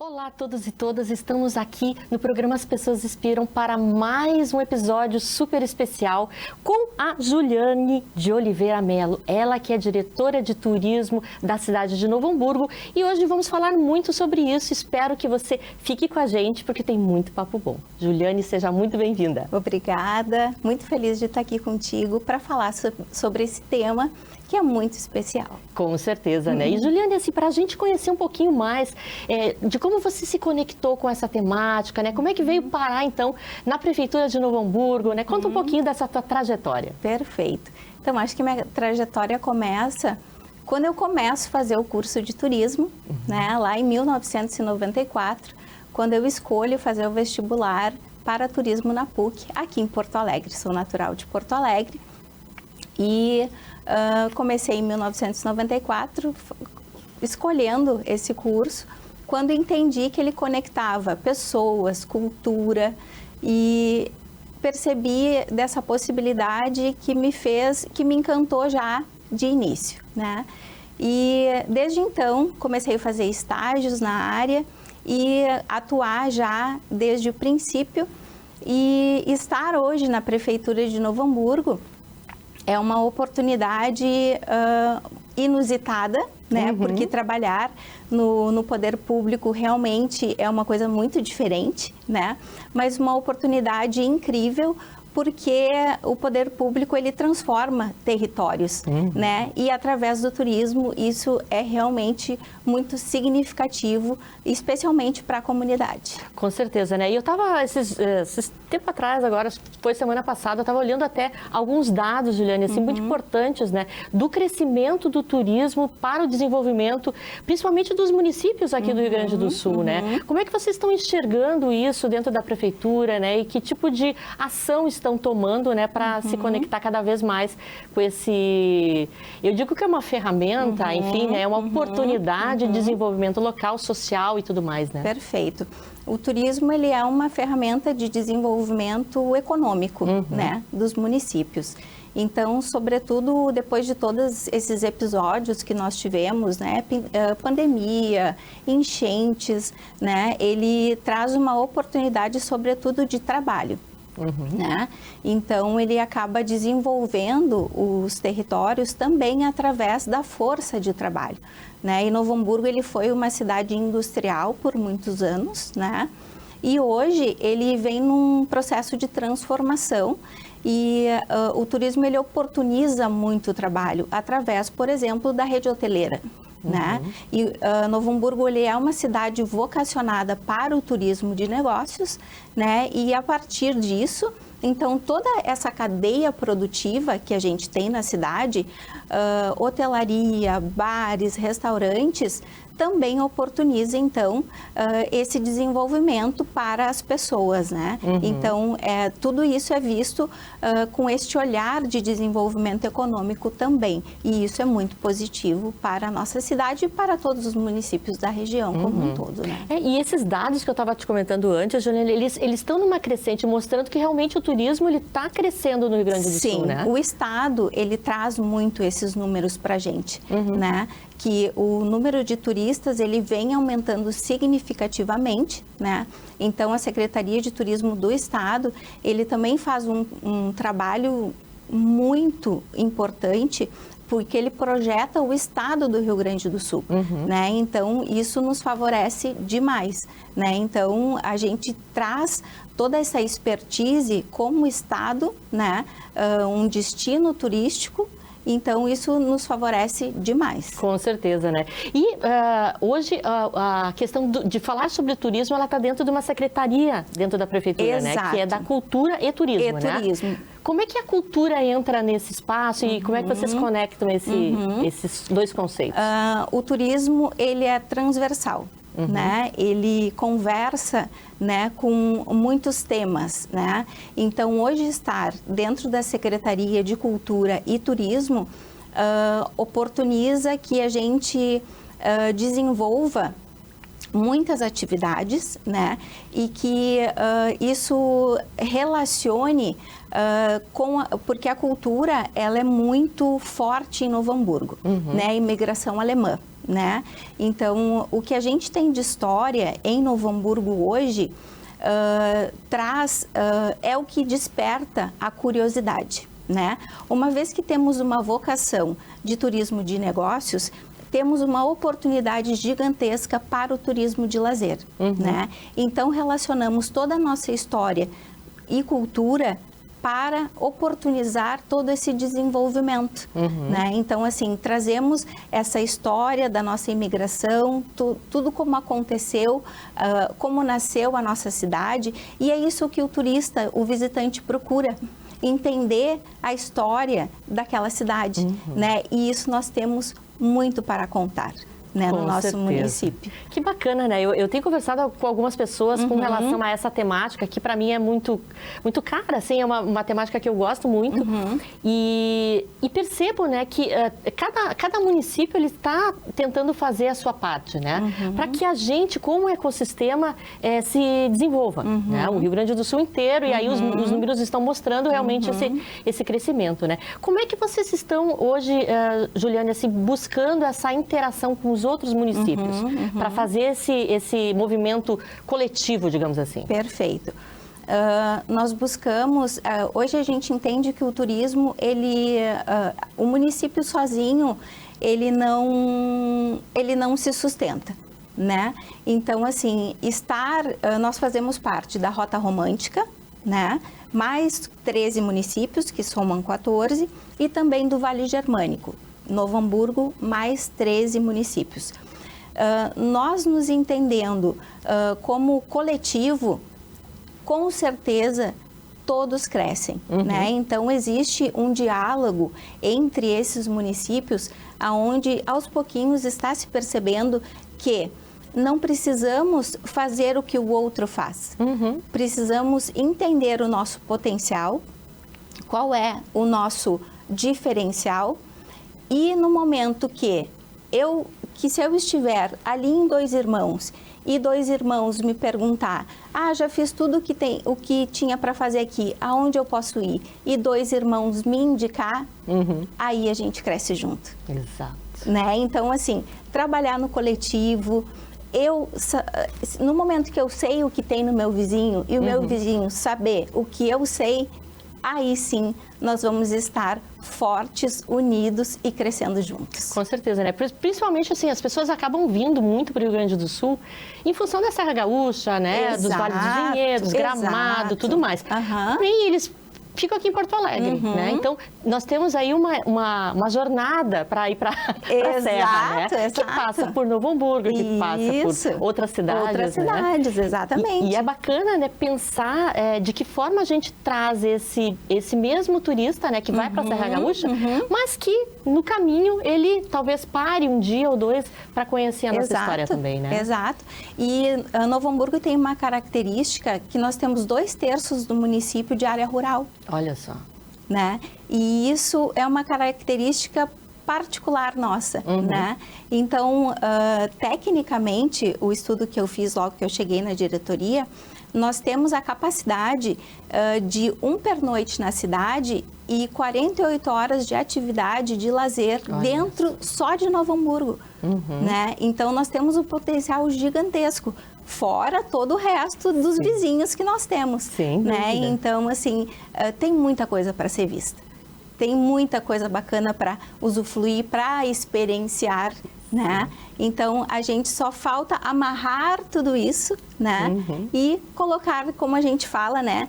Olá a todos e todas, estamos aqui no programa As Pessoas Inspiram para mais um episódio super especial com a Juliane de Oliveira Melo, ela que é diretora de turismo da cidade de Novo Hamburgo, e hoje vamos falar muito sobre isso. Espero que você fique com a gente porque tem muito papo bom. Juliane, seja muito bem-vinda. Obrigada, muito feliz de estar aqui contigo para falar sobre esse tema que é muito especial. Com certeza, né? E Juliane, assim, para a gente conhecer um pouquinho mais de como você se conectou com essa temática, né? Como é que veio parar, então, na Prefeitura de Novo Hamburgo, né? Conta um pouquinho dessa tua trajetória. Perfeito. Então, acho que minha trajetória começa quando eu começo a fazer o curso de turismo, né? Lá em 1994, quando eu escolho fazer o vestibular para turismo na PUC, aqui em Porto Alegre. Sou natural de Porto Alegre e comecei em 1994 escolhendo esse curso, quando entendi que ele conectava pessoas, cultura, e percebi dessa possibilidade que me encantou já de início, né? E desde então comecei a fazer estágios na área e atuar já desde o princípio, e estar hoje na Prefeitura de Novo Hamburgo é uma oportunidade inusitada, né? Porque trabalhar no poder público realmente é uma coisa muito diferente, né? Mas uma oportunidade incrível, porque o poder público ele transforma territórios, né? E através do turismo isso é realmente muito significativo, especialmente para a comunidade. Com certeza, né? E eu estava esses tempo atrás, agora foi semana passada, eu estava olhando até alguns dados, Juliane, assim, muito importantes, né? Do crescimento do turismo para o desenvolvimento, principalmente dos municípios aqui do Rio Grande do Sul, né? Como é que vocês estão enxergando isso dentro da prefeitura, né? E que tipo de ação estão tomando, né, para se conectar cada vez mais com esse... Eu digo que é uma ferramenta, enfim, né, é uma oportunidade de desenvolvimento local, social e tudo mais, né? Perfeito. O turismo, ele é uma ferramenta de desenvolvimento econômico, né, dos municípios. Então, sobretudo, depois de todos esses episódios que nós tivemos, né, pandemia, enchentes, né, ele traz uma oportunidade, sobretudo, de trabalho. Né? Então, ele acaba desenvolvendo os territórios também através da força de trabalho, né? E Novo Hamburgo ele foi uma cidade industrial por muitos anos, né? E hoje ele vem num processo de transformação e o turismo ele oportuniza muito o trabalho através, por exemplo, da rede hoteleira. Né? E Novo Hamburgo ele é uma cidade vocacionada para o turismo de negócios, né? E a partir disso, então toda essa cadeia produtiva que a gente tem na cidade, hotelaria, bares, restaurantes, também oportuniza, então, esse desenvolvimento para as pessoas, né? Então, tudo isso é visto com este olhar de desenvolvimento econômico também. E isso é muito positivo para a nossa cidade e para todos os municípios da região como um todo, né? E esses dados que eu estava te comentando antes, Juliane, eles estão numa crescente, mostrando que realmente o turismo está crescendo no Rio Grande do Sul, né? Sim, o Estado, ele traz muito esses números para a gente, né? Que o número de turistas ele vem aumentando significativamente, né? Então a Secretaria de Turismo do Estado ele também faz um trabalho muito importante, porque ele projeta o estado do Rio Grande do Sul, né? Então isso nos favorece demais, né? Então a gente traz toda essa expertise como estado, né? Um destino turístico. Então, isso nos favorece demais. Com certeza, né? E hoje, a questão de falar sobre turismo, ela está dentro de uma secretaria, dentro da prefeitura, né? Que é da cultura e turismo, né? Como é que a cultura entra nesse espaço e como é que vocês conectam esses dois conceitos? O turismo, ele é transversal. Né? Ele conversa, né, com muitos temas, né? Então, hoje estar dentro da Secretaria de Cultura e Turismo oportuniza que a gente desenvolva muitas atividades, né? E que isso relacione porque a cultura ela é muito forte em Novo Hamburgo, né? A imigração alemã. né? Então, o que a gente tem de história em Novo Hamburgo hoje é o que desperta a curiosidade, né? Uma vez que temos uma vocação de turismo de negócios, temos uma oportunidade gigantesca para o turismo de lazer, né? Então, relacionamos toda a nossa história e cultura para oportunizar todo esse desenvolvimento, né? Então, assim, trazemos essa história da nossa imigração, tudo como aconteceu, como nasceu a nossa cidade, e é isso que o turista, o visitante procura, entender a história daquela cidade, né? E isso nós temos muito para contar, né, no nosso município. Que bacana, né? Eu tenho conversado com algumas pessoas com relação a essa temática, que para mim é muito cara, assim, é uma temática que eu gosto muito. E percebo, né, que cada município ele está tentando fazer a sua parte, né? Para que a gente, como ecossistema, se desenvolva, né? O Rio Grande do Sul inteiro, e aí os números estão mostrando realmente esse crescimento, né? Como é que vocês estão hoje, Juliane, assim, buscando essa interação com os outros municípios para fazer esse movimento coletivo, digamos assim? Perfeito. Nós buscamos, hoje a gente entende que o turismo, o município sozinho, ele não se sustenta, né? Então, assim, nós fazemos parte da Rota Romântica, né? Mais 13 municípios, que somam 14, e também do Vale Germânico. Novo Hamburgo, mais 13 municípios. Nós nos entendendo como coletivo, com certeza todos crescem, né? Então existe um diálogo entre esses municípios, aonde aos pouquinhos está se percebendo que não precisamos fazer o que o outro faz. Precisamos entender o nosso potencial, qual é o nosso diferencial. E no momento que se eu estiver ali em Dois Irmãos e Dois Irmãos me perguntar, já fiz tudo o que tinha para fazer aqui, aonde eu posso ir? E Dois Irmãos me indicar, aí a gente cresce junto. Exato. Né? Então, assim, trabalhar no coletivo, no momento que eu sei o que tem no meu vizinho e o meu vizinho saber o que eu sei, aí sim nós vamos estar fortes, unidos e crescendo juntos. Com certeza, né? Principalmente assim, as pessoas acabam vindo muito para o Rio Grande do Sul em função da Serra Gaúcha, né? Exato, dos Vales dos Vinhedos, Gramado, tudo mais. Porém, eles ficam aqui em Porto Alegre, né? Então, nós temos aí uma jornada para ir para a Serra, né? Que passa por Novo Hamburgo, que passa por outras cidades. Outras cidades, exatamente. E é bacana, né, pensar de que forma a gente traz esse mesmo turista, né, que vai para a Serra Gaúcha, mas que no caminho ele talvez pare um dia ou dois para conhecer a nossa história também, né? Exato. E Novo Hamburgo tem uma característica que nós temos 2/3 do município de área rural. Olha só. Né? E isso é uma característica particular nossa, né? Então, tecnicamente, o estudo que eu fiz logo que eu cheguei na diretoria, nós temos a capacidade de um pernoite na cidade e 48 horas de atividade de lazer dentro só de Novo Hamburgo, né? Então, nós temos um potencial gigantesco, fora todo o resto dos vizinhos que nós temos. Sim, né? Então, assim, tem muita coisa para ser vista. Tem muita coisa bacana para usufruir, para experienciar, né? Então, a gente só falta amarrar tudo isso, né? E colocar, como a gente fala, né?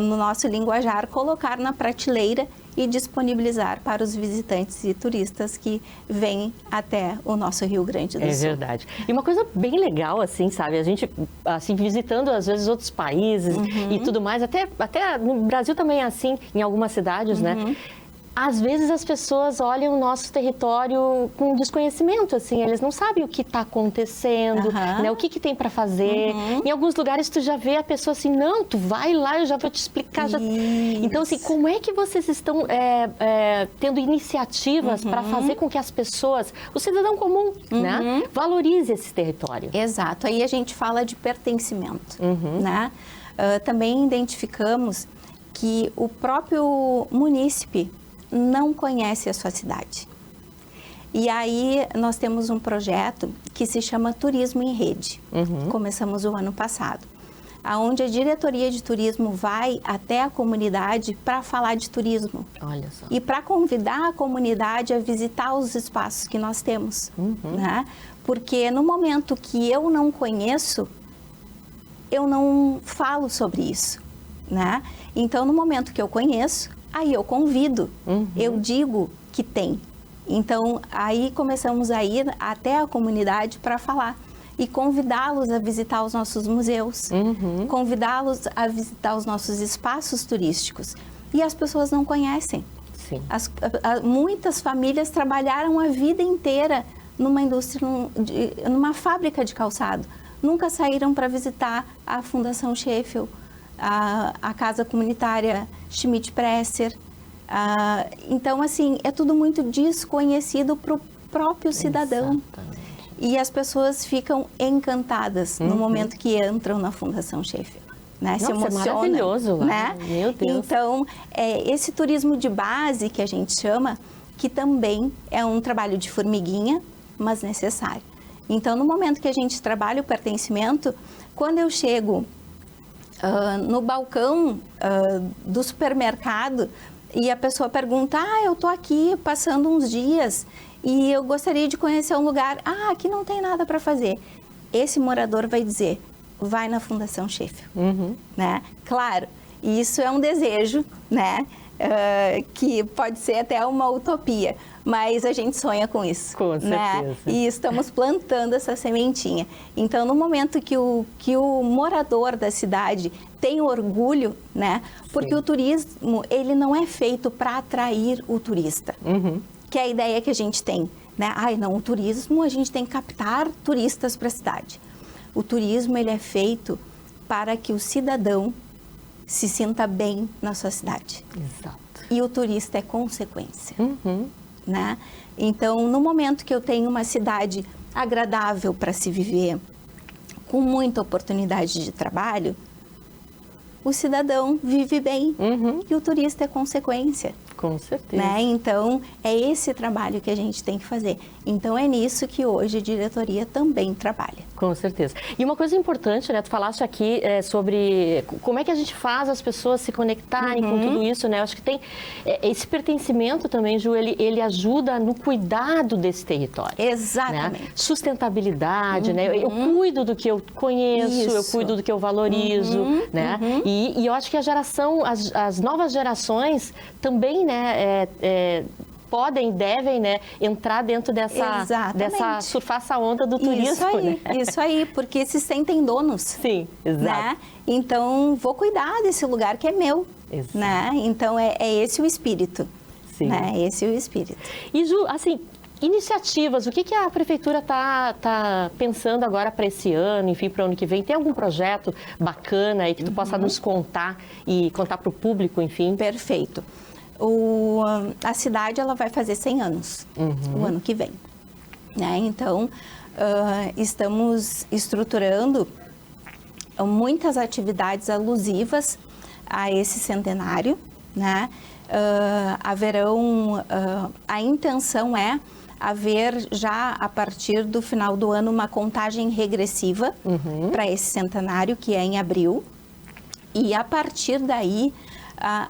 No nosso linguajar, colocar na prateleira e disponibilizar para os visitantes e turistas que vêm até o nosso Rio Grande do Sul. É verdade. E uma coisa bem legal, assim, sabe? A gente, assim, visitando, às vezes, outros países e tudo mais, até no Brasil também é assim, em algumas cidades, né? Às vezes as pessoas olham o nosso território com desconhecimento, assim, eles não sabem o que está acontecendo, né? O que tem para fazer. Em alguns lugares tu já vê a pessoa assim, não, tu vai lá, eu já vou te explicar. Então, assim, como é que vocês estão tendo iniciativas para fazer com que as pessoas, o cidadão comum, né, valorize esse território? Exato, aí a gente fala de pertencimento, né? Também identificamos que o próprio munícipe não conhece a sua cidade. E aí nós temos um projeto que se chama Turismo em Rede. Começamos o ano passado, onde a diretoria de turismo vai até a comunidade para falar de turismo. Olha só. E para convidar a comunidade a visitar os espaços que nós temos, né? Porque no momento que eu não conheço, eu não falo sobre isso, né? Então, no momento que eu conheço, aí eu convido, eu digo que tem. Então, aí começamos a ir até a comunidade para falar e convidá-los a visitar os nossos museus, convidá-los a visitar os nossos espaços turísticos. E as pessoas não conhecem. Sim. Muitas famílias trabalharam a vida inteira numa indústria, numa fábrica de calçado. Nunca saíram para visitar a Fundação Sheffield, a Casa Comunitária Schmidt-Presser. Então, assim, é tudo muito desconhecido para o próprio cidadão. Exatamente. E as pessoas ficam encantadas no momento que entram na Fundação Sheffield. Né? Nossa, se emocionam, é maravilhoso lá. Né? Meu Deus. Então, esse turismo de base que a gente chama, que também é um trabalho de formiguinha, mas necessário. Então, no momento que a gente trabalha o pertencimento, quando eu chego no balcão do supermercado e a pessoa pergunta, eu estou aqui passando uns dias e eu gostaria de conhecer um lugar, aqui não tem nada para fazer. Esse morador vai dizer, vai na Fundação Sheffield, né? Claro, isso é um desejo, né? Que pode ser até uma utopia, mas a gente sonha com isso. Com certeza. Né? E estamos plantando essa sementinha. Então, no momento que o morador da cidade tem orgulho, né? Porque o turismo, ele não é feito para atrair o turista, que é a ideia que a gente tem, né? Não, o turismo, a gente tem que captar turistas para a cidade. O turismo, ele é feito para que o cidadão se sinta bem na sua cidade. Exato. E o turista é consequência, né? Então, no momento que eu tenho uma cidade agradável para se viver, com muita oportunidade de trabalho, o cidadão vive bem e o turista é consequência. Com certeza. Né? Então, é esse trabalho que a gente tem que fazer. Então, é nisso que hoje a diretoria também trabalha. Com certeza. E uma coisa importante, né? Tu falaste aqui sobre como é que a gente faz as pessoas se conectarem com tudo isso, né? Eu acho que tem esse pertencimento também, Ju, ele ajuda no cuidado desse território. Exatamente. Né? Sustentabilidade, né? Eu cuido do que eu conheço, eu cuido do que eu valorizo, né? E eu acho que as novas gerações também, né? Podem, devem, né, entrar dentro dessa surfar essa onda do turismo. Isso aí, né? Isso aí, porque se sentem donos. Sim, exato. Né? Então, vou cuidar desse lugar que é meu. Exato. Né? Então, é esse o espírito. Sim. Né? Esse o espírito. E, Ju, assim, iniciativas, o que a Prefeitura está pensando agora para esse ano, enfim, para o ano que vem? Tem algum projeto bacana aí que tu possa nos contar e contar para o público, enfim? Perfeito. A cidade, ela vai fazer 100 anos o ano que vem. Né? Então, estamos estruturando muitas atividades alusivas a esse centenário. Né? A intenção é haver já, a partir do final do ano, uma contagem regressiva para esse centenário, que é em abril. E, a partir daí,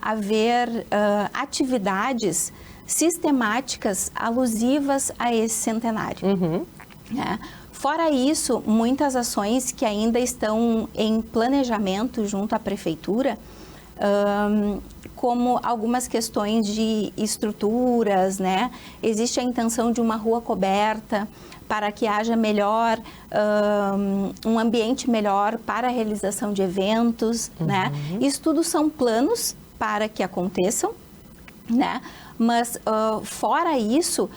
haver atividades sistemáticas alusivas a esse centenário. Né? Fora isso, muitas ações que ainda estão em planejamento junto à Prefeitura, como algumas questões de estruturas, né? Existe a intenção de uma rua coberta para que haja um ambiente melhor para a realização de eventos, né? Isso tudo são planos para que aconteçam, né? Mas, fora isso,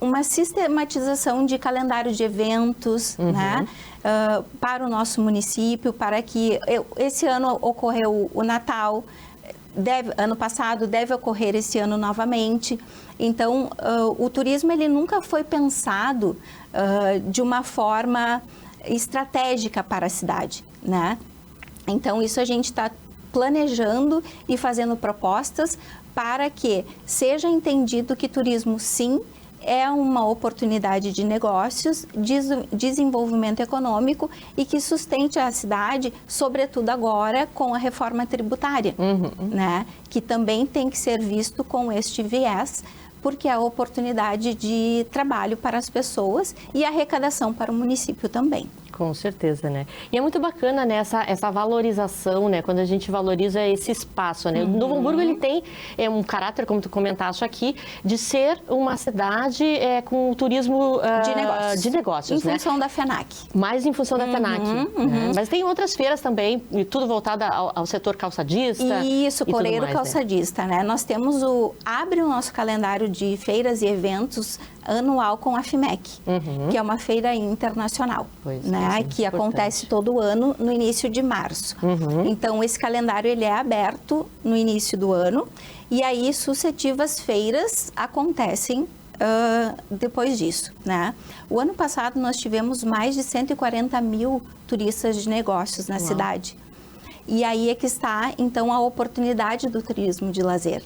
uma sistematização de calendário de eventos, né? Para o nosso município, para que esse ano ocorreu o Natal, ano passado deve ocorrer esse ano novamente. Então, o turismo, ele nunca foi pensado de uma forma estratégica para a cidade, né? Então, isso a gente está planejando e fazendo propostas para que seja entendido que turismo, sim, é uma oportunidade de negócios, desenvolvimento econômico e que sustente a cidade, sobretudo agora com a reforma tributária, né? Que também tem que ser visto com este viés, porque é a oportunidade de trabalho para as pessoas e arrecadação para o município também. Com certeza, né? E é muito bacana, né, essa valorização, né? Quando a gente valoriza esse espaço, né? O Novo Hamburgo, ele tem um caráter, como tu comentaste aqui, de ser uma cidade com turismo de negócios, em função da FENAC. Mais em função da FENAC. Né? Mas tem outras feiras também, e tudo voltado ao setor calçadista. Isso, Coreiro Calçadista, né? Nós temos abre o nosso calendário de feiras e eventos anual com a FIMEC, que é uma feira internacional, né, que acontece todo ano no início de março. Então, esse calendário ele é aberto no início do ano e aí sucessivas feiras acontecem depois disso, né? O ano passado nós tivemos mais de 140 mil turistas de negócios na cidade. E aí é que está, então, a oportunidade do turismo de lazer,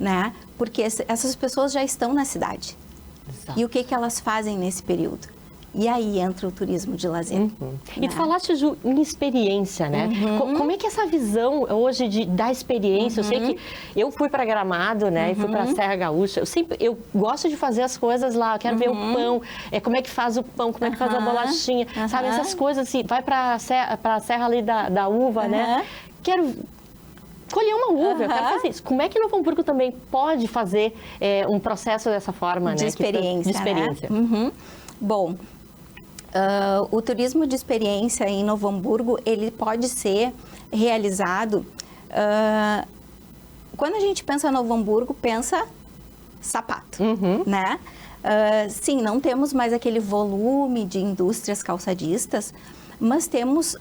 né? Porque essas pessoas já estão na cidade. Exato. E o que elas fazem nesse período? E aí entra o turismo de lazer. Né? E tu falaste, Ju, em experiência, né? Como é que essa visão hoje da experiência, eu sei que eu fui para Gramado, né? E fui para a Serra Gaúcha, eu gosto de fazer as coisas lá, eu quero ver o pão, como é que faz o pão, como é que faz a bolachinha, sabe? Essas coisas assim, vai para a Serra ali da uva, né? Quero colher uma uva, eu quero fazer isso. Como é que Novo Hamburgo também pode fazer um processo dessa forma, de né? Experiência, de experiência. Né? Bom, o turismo de experiência em Novo Hamburgo, ele pode ser realizado... quando a gente pensa em Novo Hamburgo, pensa sapato, né? Sim, não temos mais aquele volume de indústrias calçadistas, mas temos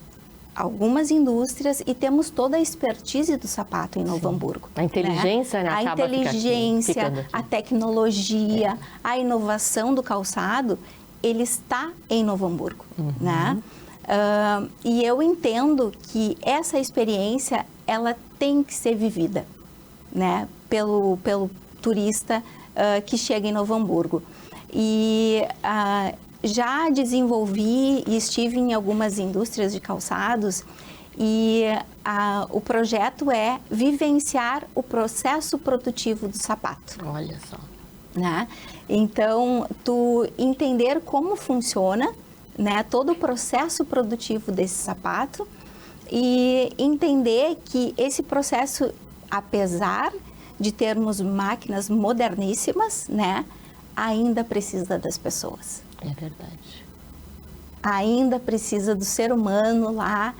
algumas indústrias e temos toda a expertise do sapato em Novo Hamburgo. A inteligência, né? A inteligência, a tecnologia, a inovação do calçado, ele está em Novo Hamburgo, né? E eu entendo que essa experiência, ela tem que ser vivida, né? Pelo turista que chega em Novo Hamburgo. E já desenvolvi e estive em algumas indústrias de calçados e o projeto é vivenciar o processo produtivo do sapato. Olha só. Né? Então, tu entender como funciona, né, todo o processo produtivo desse sapato e entender que esse processo, apesar de termos máquinas moderníssimas, né, ainda precisa das pessoas. É verdade. Ainda precisa do ser humano lá,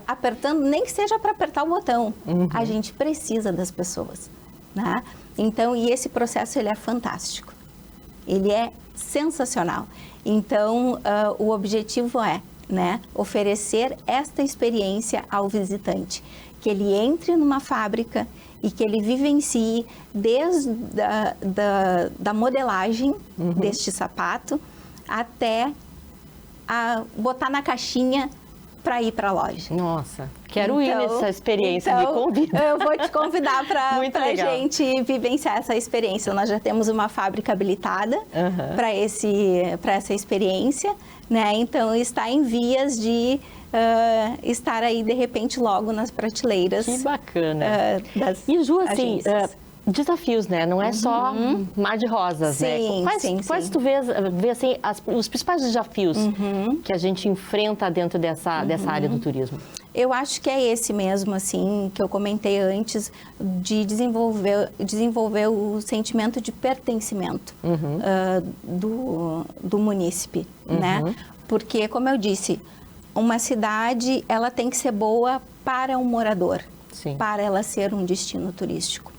apertando, nem que seja para apertar o botão. A gente precisa das pessoas, né? Então, e esse processo, ele é fantástico. Ele é sensacional. Então, o objetivo é, né, oferecer esta experiência ao visitante. Que ele entre numa fábrica e que ele vivencie desde da modelagem deste sapato até botar na caixinha para ir para a loja. Nossa, quero ir nessa experiência, me convida. Eu vou te convidar para a gente vivenciar essa experiência. Nós já temos uma fábrica habilitada para essa experiência, né? Então está em vias de estar aí de repente logo nas prateleiras. Que bacana. E Ju, assim, desafios, né? Não é só mar de rosas, sim, né? Sim. Tu vê assim, os principais desafios que a gente enfrenta dentro dessa área do turismo? Eu acho que é esse mesmo, assim, que eu comentei antes, de desenvolver o sentimento de pertencimento do munícipe, né? Porque, como eu disse, uma cidade, ela tem que ser boa para um morador, para ela ser um destino turístico.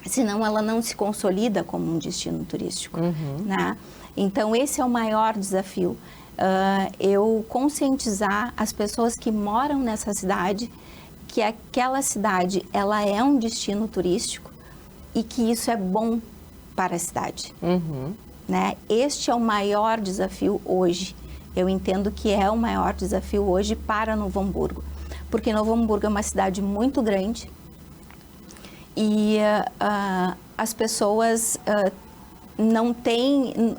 Senão ela não se consolida como um destino turístico, né? Então, esse é o maior desafio. Eu conscientizar as pessoas que moram nessa cidade que aquela cidade, ela é um destino turístico e que isso é bom para a cidade, né? Este é o maior desafio hoje. Eu entendo que é o maior desafio hoje para Novo Hamburgo, porque Novo Hamburgo é uma cidade muito grande e as pessoas não têm...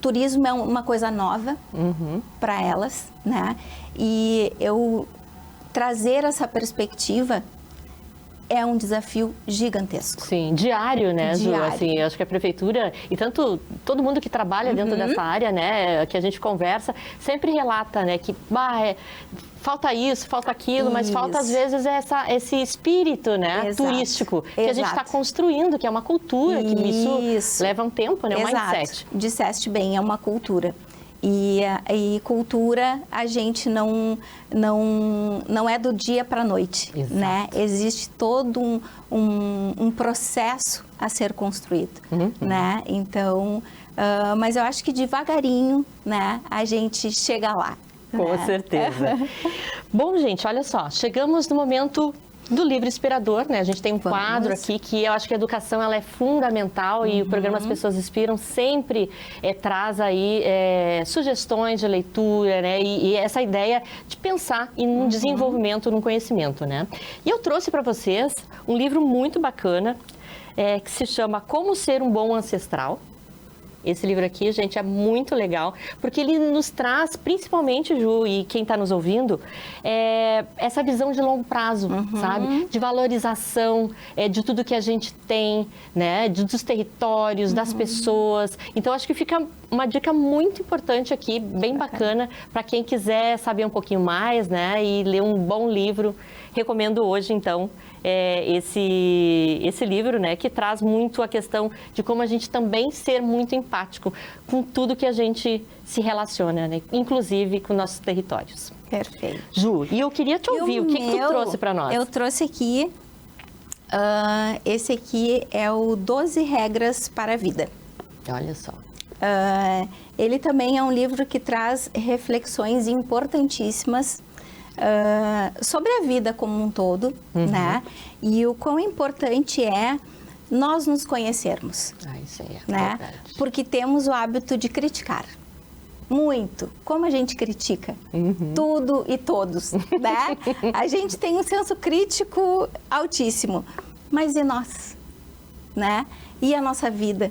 Turismo é uma coisa nova para elas, né? E eu trazer essa perspectiva é um desafio gigantesco. Sim, diário, né, Ju? Diário. Assim, eu acho que a prefeitura e tanto todo mundo que trabalha dentro dessa área, né, que a gente conversa, sempre relata, né, que falta isso, falta aquilo, mas falta às vezes esse espírito, né, Exato. turístico que a gente está Exato. construindo, que é uma cultura, que isso leva um tempo, né, um Exato. mindset. Disseste bem, é uma cultura. E cultura a gente não é do dia para a noite, Exato. né? Existe todo um processo a ser construído, né? Então, mas eu acho que devagarinho, né, a gente chega lá. Com né? certeza. Bom, gente, olha só, chegamos no momento do livro inspirador, né? A gente tem um quadro aqui que eu acho que a educação ela é fundamental e o programa As Pessoas Inspiram sempre traz aí sugestões de leitura, né? E essa ideia de pensar em um desenvolvimento, num conhecimento, né? E eu trouxe para vocês um livro muito bacana que se chama Como Ser um Bom Ancestral. Esse livro aqui, gente, é muito legal, porque ele nos traz, principalmente, Ju, e quem está nos ouvindo, essa visão de longo prazo, sabe? De valorização de tudo que a gente tem, né? Dos territórios, das pessoas. Então, acho que fica uma dica muito importante aqui, bem bacana, para quem quiser saber um pouquinho mais, né? E ler um bom livro. Recomendo hoje, então, esse livro, né, que traz muito a questão de como a gente também ser muito empático com tudo que a gente se relaciona, né, inclusive com nossos territórios. Perfeito. Ju, e eu queria te ouvir, o que tu trouxe para nós? Eu trouxe aqui, esse aqui é o 12 Regras para a Vida. Olha só. Ele também é um livro que traz reflexões importantíssimas sobre a vida como um todo, né? E o quão importante é nós nos conhecermos. Isso aí é né? verdade. Porque temos o hábito de criticar. Muito. Como a gente critica tudo e todos, né? A gente tem um senso crítico altíssimo. Mas e nós? Né? E a nossa vida?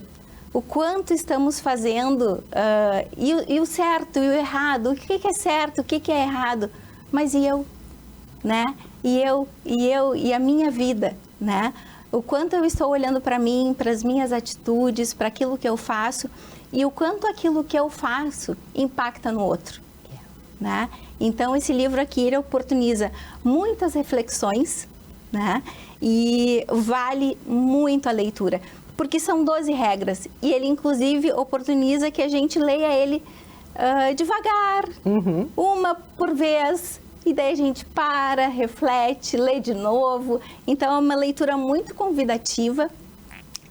O quanto estamos fazendo e o certo e o errado? O que é certo, o que é errado? Mas e eu, né? E a minha vida, né? O quanto eu estou olhando para mim, para as minhas atitudes, para aquilo que eu faço e o quanto aquilo que eu faço impacta no outro, né? Então, esse livro aqui, ele oportuniza muitas reflexões, né? E vale muito a leitura, porque são 12 regras e ele, inclusive, oportuniza que a gente leia ele devagar, uma por vez, e daí a gente para, reflete, lê de novo. Então é uma leitura muito convidativa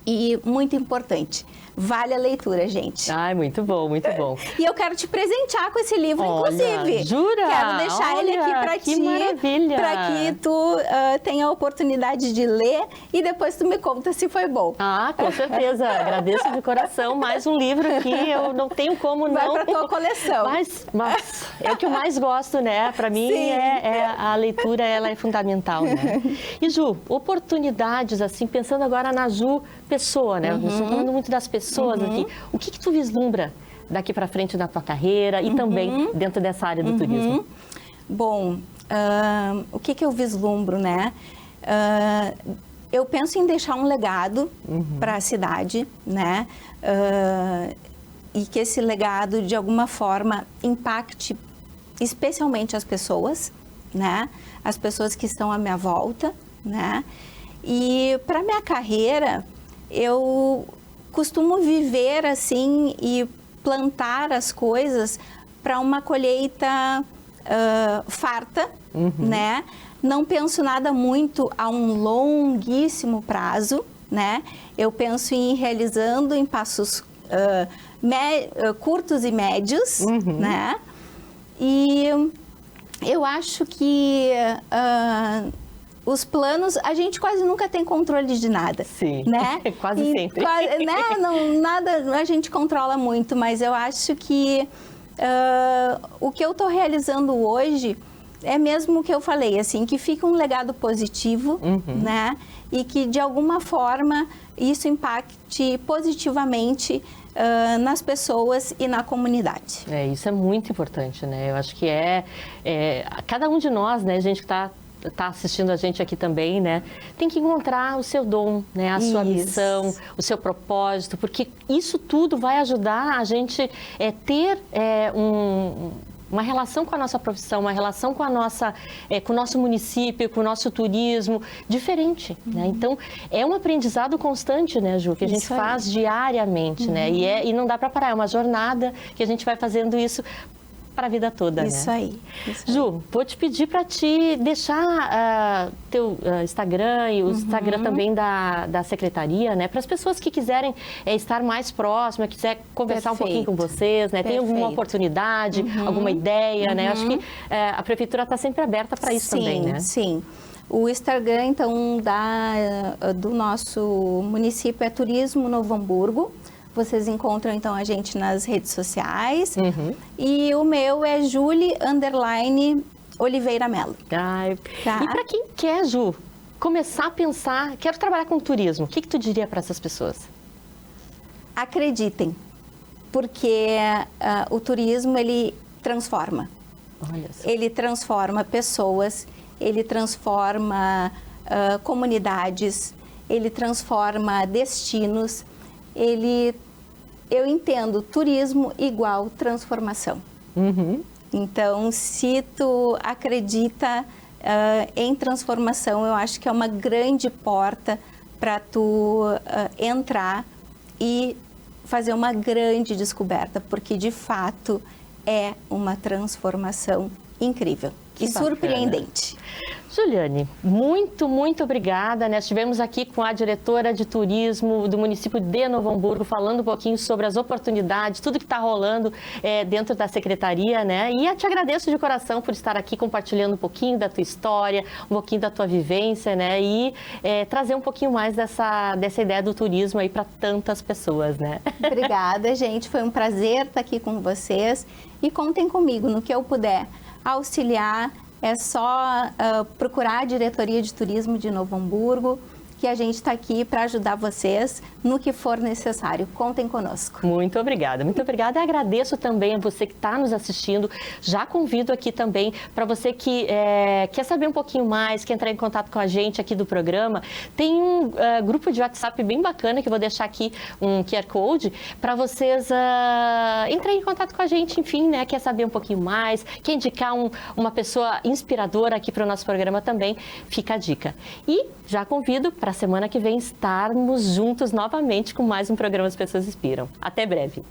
e muito importante. Vale a leitura, gente. Ai, muito bom, muito bom. E eu quero te presentear com esse livro, inclusive. Jura? Quero deixar ele aqui para ti. Que maravilha! Para que tu tenha a oportunidade de ler e depois tu me conta se foi bom. Ah, com certeza. Agradeço de coração. Mais um livro aqui, eu não tenho como não... Vai para tua coleção. Mas é o que eu mais gosto, né? Para mim, a leitura ela é fundamental, né? E Ju, oportunidades, assim, pensando agora na Ju pessoa, né? Nós estamos falando muito das pessoas aqui. O que tu vislumbra daqui para frente na tua carreira e também dentro dessa área do turismo? Bom, o que eu vislumbro, né? Eu penso em deixar um legado para a cidade, né? E que esse legado, de alguma forma, impacte especialmente as pessoas, né? As pessoas que estão à minha volta, né? E para minha carreira, eu costumo viver assim e plantar as coisas para uma colheita farta, né? Não penso nada muito a um longuíssimo prazo, né? Eu penso em ir realizando em passos curtos e médios, né? E eu acho que os planos, a gente quase nunca tem controle de nada. Sim, né? quase sempre. Né? Não, nada a gente controla muito, mas eu acho que o que eu estou realizando hoje É mesmo o que eu falei, assim, que fica um legado positivo, né? E que, de alguma forma, isso impacte positivamente nas pessoas e na comunidade. Isso é muito importante, né? Eu acho que cada um de nós, né, gente que está assistindo a gente aqui também, né, tem que encontrar o seu dom, né, a sua missão, o seu propósito, porque isso tudo vai ajudar a gente ter uma relação com a nossa profissão, uma relação com com o nosso município, com o nosso turismo diferente, né? Então, é um aprendizado constante, né, Ju, que a gente faz diariamente, né? E não dá para parar, é uma jornada que a gente vai fazendo isso para a vida toda, isso né? Aí. Ju, vou te pedir para te deixar teu Instagram e o Instagram também da Secretaria, né? Para as pessoas que quiserem estar mais próximas, quiser conversar um pouquinho com vocês, né? Tem alguma oportunidade, alguma ideia, né? Acho que a Prefeitura está sempre aberta para isso também, né? Sim. O Instagram, então, do nosso município é Turismo Novo Hamburgo. Vocês encontram, então, a gente nas redes sociais. E o meu é Julie_Oliveira Melo. Tá? E para quem quer, Ju, começar a pensar, quero trabalhar com turismo, o que tu diria para essas pessoas? Acreditem, porque o turismo, ele transforma. Olha só. Ele transforma pessoas, ele transforma comunidades, ele transforma destinos. Eu entendo turismo igual transformação. Então, se tu acredita em transformação, eu acho que é uma grande porta para tu entrar e fazer uma grande descoberta, porque de fato é uma transformação incrível e surpreendente. Juliane, muito, muito obrigada, né? Estivemos aqui com a diretora de turismo do município de Novo Hamburgo, falando um pouquinho sobre as oportunidades, tudo que está rolando dentro da Secretaria, né? E eu te agradeço de coração por estar aqui compartilhando um pouquinho da tua história, um pouquinho da tua vivência, né? E trazer um pouquinho mais dessa ideia do turismo aí para tantas pessoas, né? Obrigada, gente. Foi um prazer estar aqui com vocês e contem comigo no que eu puder auxiliar. É só procurar a Diretoria de Turismo de Novo Hamburgo, que a gente está aqui para ajudar vocês no que for necessário. Contem conosco. Muito obrigada, muito obrigada. E agradeço também a você que está nos assistindo. Já convido aqui também para você que quer saber um pouquinho mais, quer entrar em contato com a gente aqui do programa. Tem um grupo de WhatsApp bem bacana que eu vou deixar aqui um QR Code para vocês entrarem em contato com a gente, enfim, né? Quer saber um pouquinho mais, quer indicar uma pessoa inspiradora aqui para o nosso programa também, fica a dica. E já convido para a semana que vem estarmos juntos novamente com mais um programa As Pessoas Inspiram. Até breve!